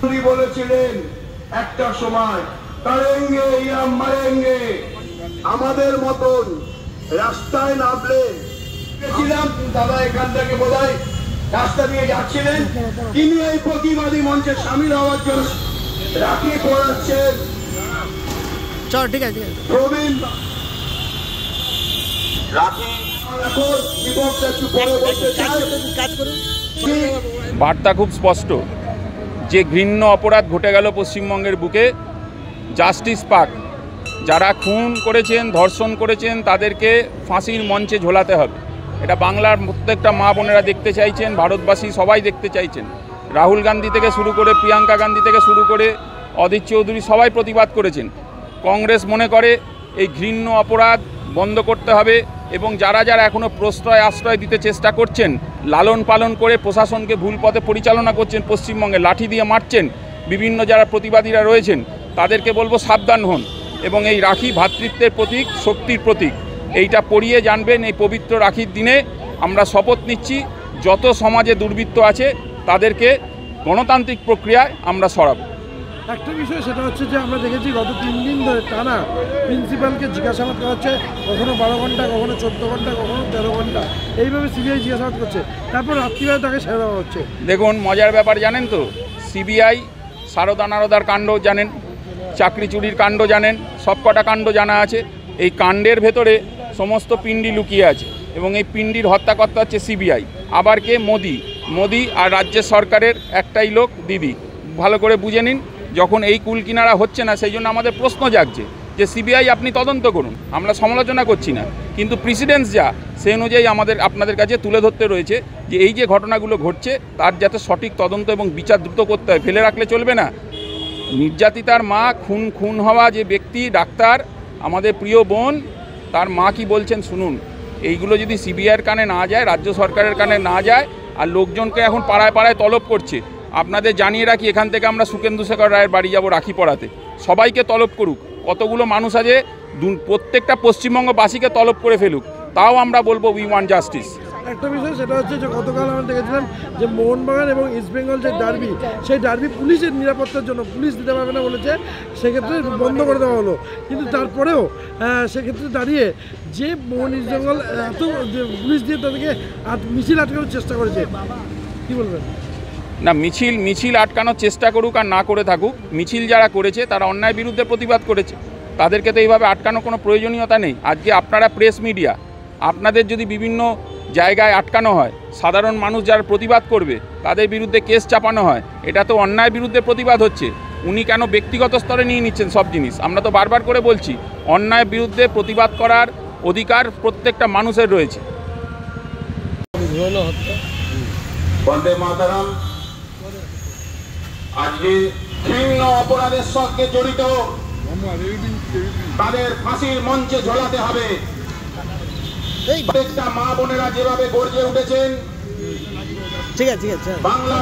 উনি বলেছিলেন একটা সময় করেঙ্গে ইয়া মরেঙ্গে, আমাদের মতন রাস্তায় নামলে গেছিলাম। দাদা এখান থেকে বোধহয় রাস্তা দিয়ে যাচ্ছিলেন, তিনি এই প্রতিবাদী মঞ্চে সামিল হওয়ার জন্য রাখি পড়াচ্ছেন। চল ঠিক আছে প্রবীণ রাখি এখন বিপক্ষে একটু পরে বলতে চাই। বার্তা খুব স্পষ্ট যে ঘৃণ্য অপরাধ ঘটে গেল পশ্চিমবঙ্গের বুকে, জাস্টিস পাক। যারা খুন করেছেন, ধর্ষণ করেছেন, তাদেরকে ফাঁসির মঞ্চে ঝোলাতে হবে। এটা বাংলার প্রত্যেকটা মা বোনেরা দেখতে চাইছেন, ভারতবাসী সবাই দেখতে চাইছেন। রাহুল গান্ধী থেকে শুরু করে, প্রিয়াঙ্কা গান্ধী থেকে শুরু করে, অধীর চৌধুরী সবাই প্রতিবাদ করেছেন। কংগ্রেস মনে করে এই ঘৃণ্য অপরাধ বন্ধ করতে হবে এবং যারা যারা এখনও প্রশ্রয় আশ্রয় দিতে চেষ্টা করছেন, লালন পালন করে প্রশাসনকে ভুল পথে পরিচালনা করছেন, পশ্চিমবঙ্গে লাঠি দিয়ে মারছেন, বিভিন্ন যারা প্রতিবাদীরা রয়েছেন তাদেরকে বলবো সাবধান হন এবং এই রাখি ভ্রাতৃত্বের প্রতীক, শক্তির প্রতীক। এইটা পরিয়ে জানবেন। এই পবিত্র রাখির দিনে আমরা শপথ নিচ্ছি যত সমাজে দুর্বৃত্ত আছে তাদেরকে গণতান্ত্রিক প্রক্রিয়ায় আমরা সরাবো। একটা বিষয় সেটা হচ্ছে যে আমরা দেখেছি গত 3 দিন ধরে টানা প্রিন্সিপালকে জিজ্ঞাসাবাদ করা হচ্ছে, কখনো 12 ঘন্টা, কখনো 14 ঘন্টা, কখনো 13 ঘন্টা, এইভাবে সিবিআই জিজ্ঞাসাবাদ করছে, তারপর রাত্রিবেলা তাকে ছেড়ে দেওয়া হচ্ছে। দেখুন, মজার ব্যাপার জানেন তো, সিবিআই সারদা নারদার কাণ্ড জানেন, চাকরি চুরির কাণ্ড জানেন, সবকটা কাণ্ড জানা আছে। এই কাণ্ডের ভেতরে সমস্ত পিণ্ডি লুকিয়ে আছে এবং এই পিণ্ডির হত্যাকর্তা হচ্ছে সিবিআই। আবার কে? মোদি আর রাজ্যের সরকারের একটাই লোক, দিদি। ভালো করে বুঝে নিন। যখন এই কুল কিনারা হচ্ছে না, সেই জন্য আমাদের প্রশ্ন জাগছে যে সিবিআই আপনি তদন্ত করুন, আমরা সমালোচনা করছি না, কিন্তু প্রেসিডেন্স যা সেই অনুযায়ী আপনাদের কাছে তুলে ধরতে রয়েছে যে এই যে ঘটনাগুলো ঘটছে তার যাতে সঠিক তদন্ত এবং বিচার দ্রুত করতে হয়, ফেলে রাখলে চলবে না। নির্যাতিতার মা, খুন হওয়া যে ব্যক্তি, ডাক্তার, আমাদের প্রিয় বোন, তার মা কি বলছেন শুনুন। এইগুলো যদি সিবিআইয়ের কানে না যায়, রাজ্য সরকারের কানে না যায়, আর লোকজনকে এখন পাড়ায় পাড়ায় তলব করছে, আপনাদের জানিয়ে রাখি এখান থেকে আমরা সুকেন্দু শেখর রায়ের বাড়ি যাব রাখি পড়াতে। সবাইকে তলব করুক, কতগুলো মানুষ আছে, প্রত্যেকটা পশ্চিমবঙ্গবাসীকে তলব করে ফেলুক, তাও আমরা বলবো উই ওয়ান্ট জাস্টিস। একটা বিষয় সেটা হচ্ছে যে গতকাল আমরা দেখেছিলাম যে মোহনবাগান এবং ইস্টবেঙ্গল যে ডার্বি, সেই ডার্বি পুলিশের নিরাপত্তার জন্য পুলিশ দিতে পারবে না বলেছে, সেক্ষেত্রে বন্ধ করে দেওয়া হলো। কিন্তু তারপরেও সেক্ষেত্রে দাঁড়িয়ে যে মোহন ইস্টবেঙ্গল এত পুলিশ দিয়ে তাদেরকে মিছিল আটকানোর চেষ্টা করেছে, কী বলবেন? না, মিছিল আটকানোর চেষ্টা করুক আর না করে থাকুক, মিছিল যারা করেছে তারা অন্যায় বিরুদ্ধে প্রতিবাদ করেছে, তাদেরকে তো এইভাবে আটকানোর কোনো প্রয়োজনীয়তা নেই। আজকে আপনারা প্রেস মিডিয়া, আপনাদের যদি বিভিন্ন জায়গায় আটকানো হয়, সাধারণ মানুষ যারা প্রতিবাদ করবে তাদের বিরুদ্ধে কেস চাপানো হয়, এটা তো অন্যায় বিরুদ্ধে প্রতিবাদ হচ্ছে। উনি কেন ব্যক্তিগত স্তরে নিয়ে নিচ্ছেন সব জিনিস? আমরা তো বারবার করে বলছি অন্যায় বিরুদ্ধে প্রতিবাদ করার অধিকার প্রত্যেকটা মানুষের রয়েছে। বন্দে মাতরম। আজকে ঘৃণ্য অপরাধের সঙ্গে জড়িত তাদের ফাঁসির মঞ্চে ঝোলাতে হবে। প্রত্যেকটা মা বোনেরা যেভাবে গর্জে উঠেছেন, ঠিক আছে বাংলা